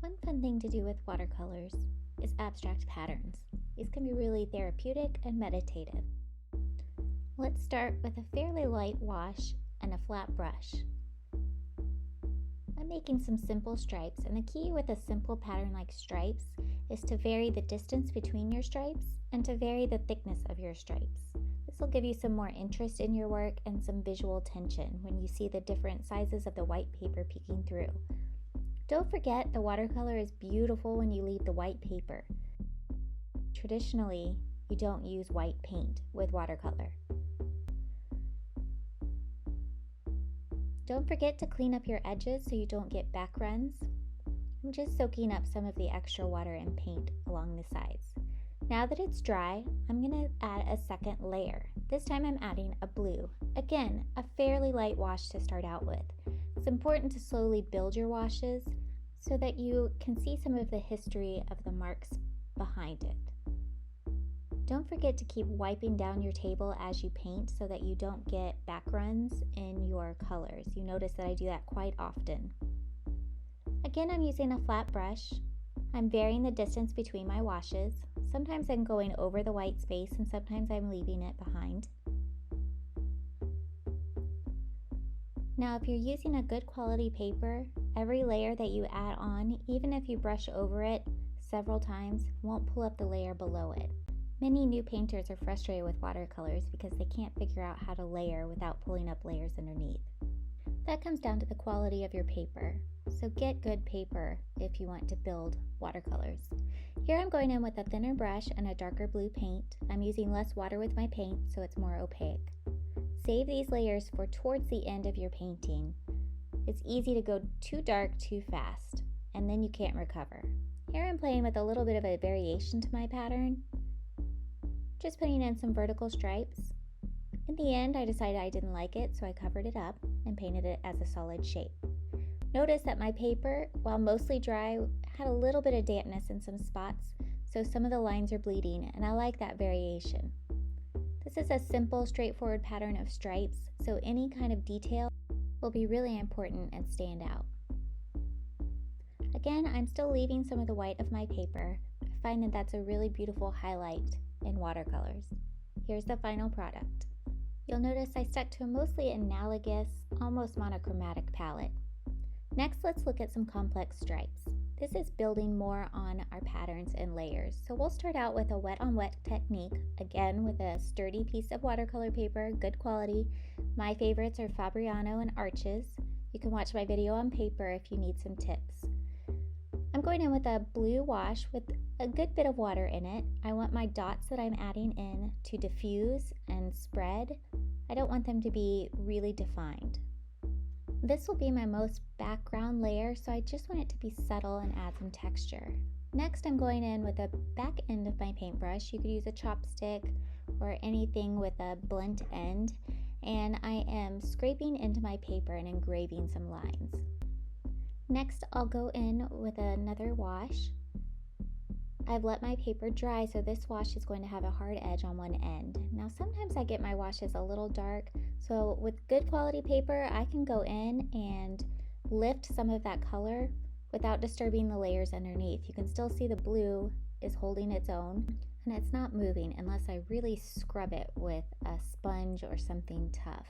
One fun thing to do with watercolors is abstract patterns. These can be really therapeutic and meditative. Let's start with a fairly light wash and a flat brush. I'm making some simple stripes, and the key with a simple pattern like stripes is to vary the distance between your stripes and to vary the thickness of your stripes. This will give you some more interest in your work and some visual tension when you see the different sizes of the white paper peeking through. Don't forget, the watercolor is beautiful when you leave the white paper. Traditionally, you don't use white paint with watercolor. Don't forget to clean up your edges so you don't get back runs. I'm just soaking up some of the extra water and paint along the sides. Now that it's dry, I'm going to add a second layer. This time I'm adding a blue. Again, a fairly light wash to start out with. It's important to slowly build your washes so that you can see some of the history of the marks behind it. Don't forget to keep wiping down your table as you paint so that you don't get back runs in your colors. You notice that I do that quite often. Again, I'm using a flat brush. I'm varying the distance between my washes. Sometimes I'm going over the white space and sometimes I'm leaving it behind. Now, if you're using a good quality paper, every layer that you add on, even if you brush over it several times, won't pull up the layer below it. Many new painters are frustrated with watercolors because they can't figure out how to layer without pulling up layers underneath. That comes down to the quality of your paper. So get good paper if you want to build watercolors. Here I'm going in with a thinner brush and a darker blue paint. I'm using less water with my paint so it's more opaque. Save these layers for towards the end of your painting. It's easy to go too dark too fast, and then you can't recover. Here I'm playing with a little bit of a variation to my pattern, just putting in some vertical stripes. In the end, I decided I didn't like it, so I covered it up and painted it as a solid shape. Notice that my paper, while mostly dry, had a little bit of dampness in some spots, so some of the lines are bleeding, and I like that variation. This is a simple, straightforward pattern of stripes, so any kind of detail will be really important and stand out. Again, I'm still leaving some of the white of my paper. I find that that's a really beautiful highlight in watercolors. Here's the final product. You'll notice I stuck to a mostly analogous, almost monochromatic palette. Next, let's look at some complex stripes. This is building more on our patterns and layers. So we'll start out with a wet on wet technique, again with a sturdy piece of watercolor paper, good quality. My favorites are Fabriano and Arches. You can watch my video on paper if you need some tips. I'm going in with a blue wash with a good bit of water in it. I want my dots that I'm adding in to diffuse and spread. I don't want them to be really defined. This will be my most background layer, so I just want it to be subtle and add some texture. Next, I'm going in with the back end of my paintbrush. You could use a chopstick or anything with a blunt end, and I am scraping into my paper and engraving some lines. Next, I'll go in with another wash. I've let my paper dry, so this wash is going to have a hard edge on one end. Now, sometimes I get my washes a little dark, so with good quality paper, I can go in and lift some of that color without disturbing the layers underneath. You can still see the blue is holding its own, and it's not moving unless I really scrub it with a sponge or something tough.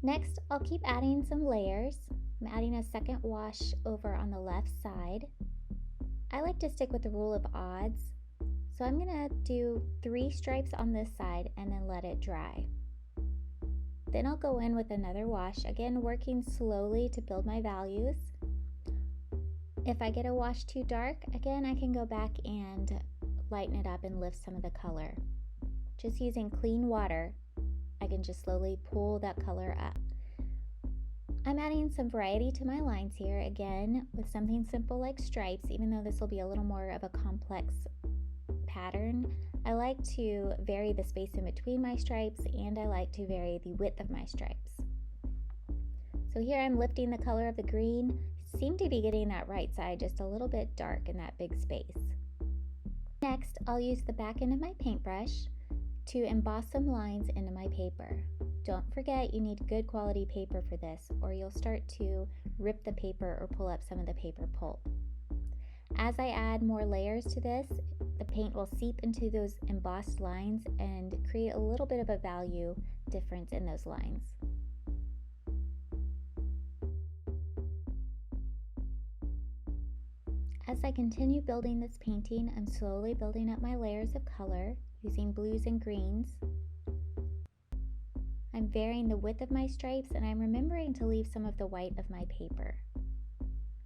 Next, I'll keep adding some layers. I'm adding a second wash over on the left side. I like to stick with the rule of odds, so I'm going to do 3 stripes on this side and then let it dry. Then I'll go in with another wash, again working slowly to build my values. If I get a wash too dark, again I can go back and lighten it up and lift some of the color. Just using clean water, I can just slowly pull that color up. I'm adding some variety to my lines here, again with something simple like stripes, even though this will be a little more of a complex pattern. I like to vary the space in between my stripes, and I like to vary the width of my stripes. So here I'm lifting the color of the green. Seem to be getting that right side just a little bit dark in that big space. Next, I'll use the back end of my paintbrush to emboss some lines into my paper. Don't forget, you need good quality paper for this, or you'll start to rip the paper or pull up some of the paper pulp. As I add more layers to this, the paint will seep into those embossed lines and create a little bit of a value difference in those lines. As I continue building this painting, I'm slowly building up my layers of color using blues and greens. I'm varying the width of my stripes, and I'm remembering to leave some of the white of my paper.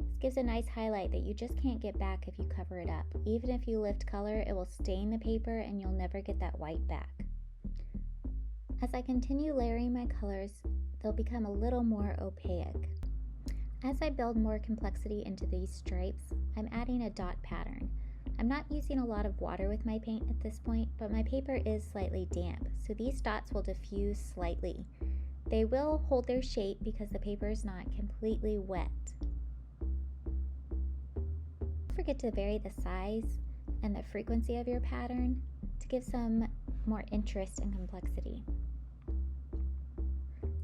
This gives a nice highlight that you just can't get back if you cover it up. Even if you lift color, it will stain the paper and you'll never get that white back. As I continue layering my colors, they'll become a little more opaque. As I build more complexity into these stripes, I'm adding a dot pattern. I'm not using a lot of water with my paint at this point, but my paper is slightly damp, so these dots will diffuse slightly. They will hold their shape because the paper is not completely wet. Don't forget to vary the size and the frequency of your pattern to give some more interest and complexity.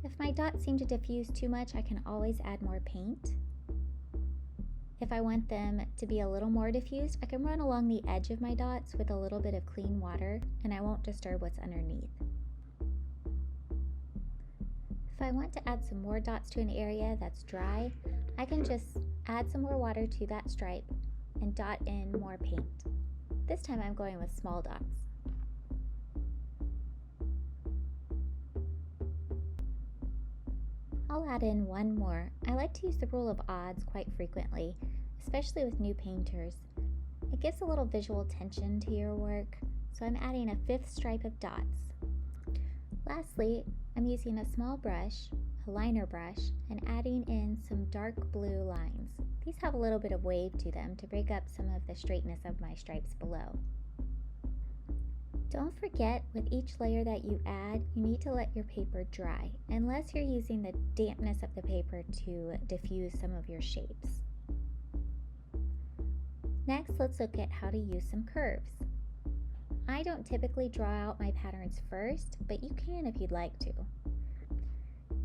If my dots seem to diffuse too much, I can always add more paint. If I want them to be a little more diffused, I can run along the edge of my dots with a little bit of clean water, and I won't disturb what's underneath. If I want to add some more dots to an area that's dry, I can just add some more water to that stripe and dot in more paint. This time I'm going with small dots. I'll add in one more. I like to use the rule of odds quite frequently, especially with new painters. It gives a little visual tension to your work, so I'm adding a fifth stripe of dots. Lastly, I'm using a small brush, a liner brush, and adding in some dark blue lines. These have a little bit of wave to them to break up some of the straightness of my stripes below. Don't forget, with each layer that you add, you need to let your paper dry, unless you're using the dampness of the paper to diffuse some of your shapes. Next, let's look at how to use some curves. I don't typically draw out my patterns first, but you can if you'd like to.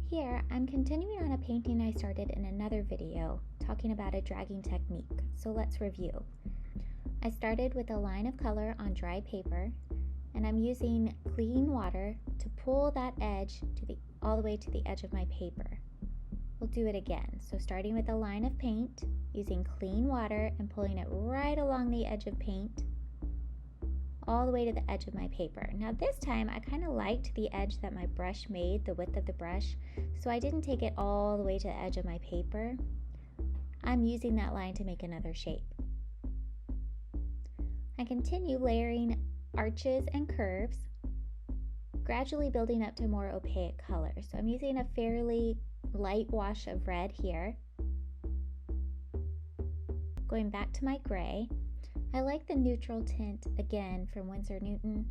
Here, I'm continuing on a painting I started in another video, talking about a dragging technique, so let's review. I started with a line of color on dry paper, and I'm using clean water to pull that edge all the way to the edge of my paper. We'll do it again. So starting with a line of paint, using clean water and pulling it right along the edge of paint, all the way to the edge of my paper. Now this time I kind of liked the edge that my brush made, the width of the brush, so I didn't take it all the way to the edge of my paper. I'm using that line to make another shape. I continue layering arches and curves, gradually building up to more opaque colors. So I'm using a fairly light wash of red here. Going back to my gray, I like the neutral tint again from Winsor Newton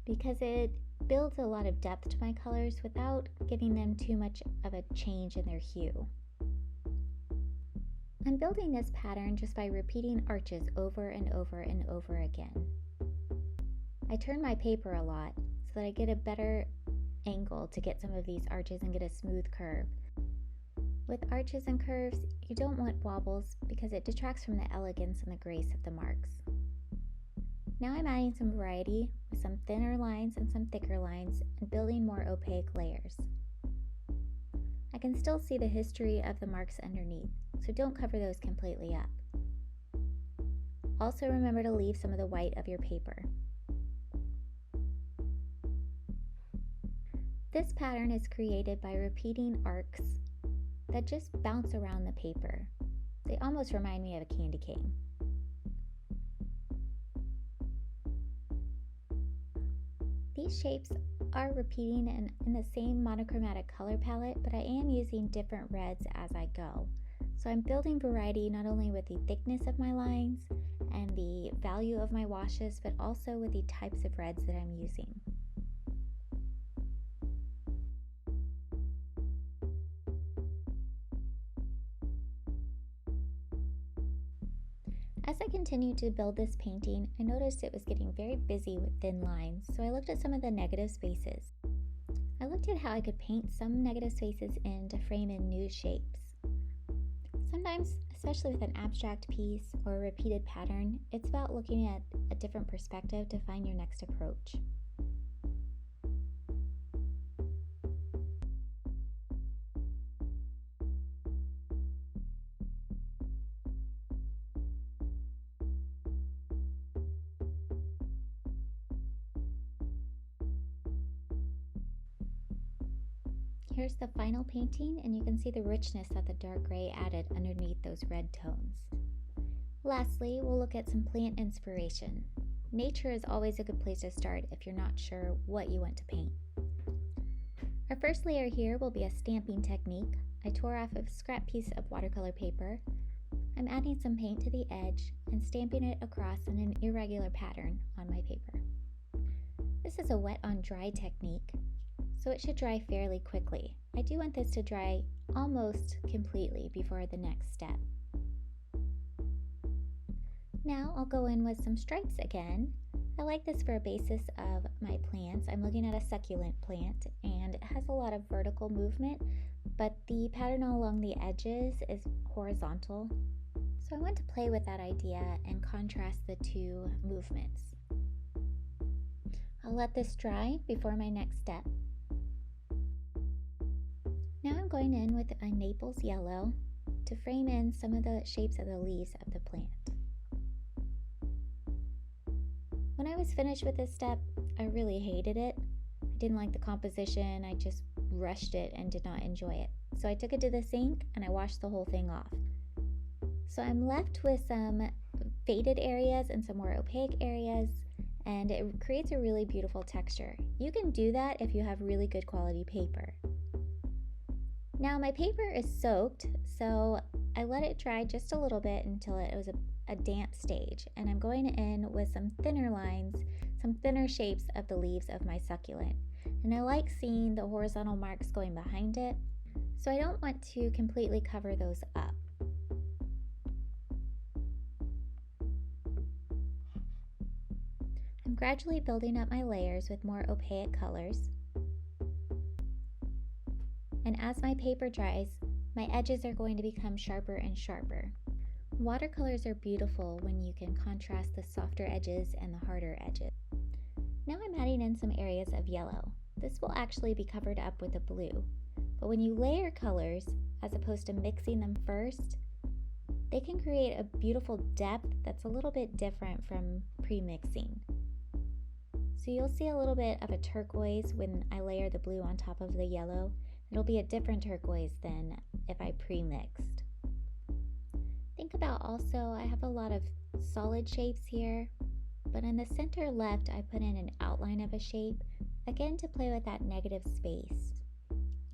because it builds a lot of depth to my colors without giving them too much of a change in their hue. I'm building this pattern just by repeating arches over and over and over again. I turn my paper a lot so that I get a better angle to get some of these arches and get a smooth curve. With arches and curves, you don't want wobbles because it detracts from the elegance and the grace of the marks. Now I'm adding some variety with some thinner lines and some thicker lines and building more opaque layers. I can still see the history of the marks underneath, so don't cover those completely up. Also remember to leave some of the white of your paper. This pattern is created by repeating arcs that just bounce around the paper. They almost remind me of a candy cane. These shapes are repeating and in the same monochromatic color palette, but I am using different reds as I go. So I'm building variety not only with the thickness of my lines and the value of my washes, but also with the types of reds that I'm using. As I continued to build this painting, I noticed it was getting very busy with thin lines, so I looked at some of the negative spaces. I looked at how I could paint some negative spaces in to frame in new shapes. Sometimes Sometimes, especially with an abstract piece or a repeated pattern, it's about looking at a different perspective to find your next approach. Here's the final painting, and you can see the richness that the dark gray added underneath those red tones. Lastly, we'll look at some plant inspiration. Nature is always a good place to start if you're not sure what you want to paint. Our first layer here will be a stamping technique. I tore off a scrap piece of watercolor paper. I'm adding some paint to the edge and stamping it across in an irregular pattern on my paper. This is a wet on dry technique, so it should dry fairly quickly. I do want this to dry almost completely before the next step. Now I'll go in with some stripes again. I like this for a basis of my plants. I'm looking at a succulent plant and it has a lot of vertical movement, but the pattern along the edges is horizontal. So I want to play with that idea and contrast the two movements. I'll let this dry before my next step. Now I'm going in with a Naples yellow to frame in some of the shapes of the leaves of the plant. When I was finished with this step, I really hated it. I didn't like the composition, I just rushed it and did not enjoy it. So I took it to the sink and I washed the whole thing off. So I'm left with some faded areas and some more opaque areas, and it creates a really beautiful texture. You can do that if you have really good quality paper. Now my paper is soaked, so I let it dry just a little bit until it was a damp stage, and I'm going in with some thinner lines, some thinner shapes of the leaves of my succulent. And I like seeing the horizontal marks going behind it, so I don't want to completely cover those up. I'm gradually building up my layers with more opaque colors. And as my paper dries, my edges are going to become sharper and sharper. Watercolors are beautiful when you can contrast the softer edges and the harder edges. Now I'm adding in some areas of yellow. This will actually be covered up with a blue, but when you layer colors, as opposed to mixing them first, they can create a beautiful depth that's a little bit different from pre-mixing. So you'll see a little bit of a turquoise when I layer the blue on top of the yellow. It'll be a different turquoise than if I pre-mixed. Think about also, I have a lot of solid shapes here, but in the center left, I put in an outline of a shape, again to play with that negative space.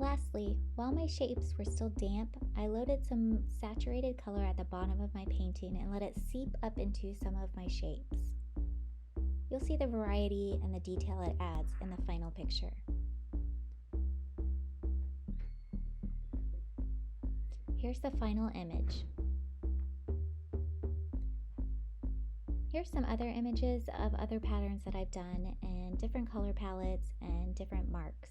Lastly, while my shapes were still damp, I loaded some saturated color at the bottom of my painting and let it seep up into some of my shapes. You'll see the variety and the detail it adds in the final picture. Here's the final image. Here's some other images of other patterns that I've done in different color palettes and different marks.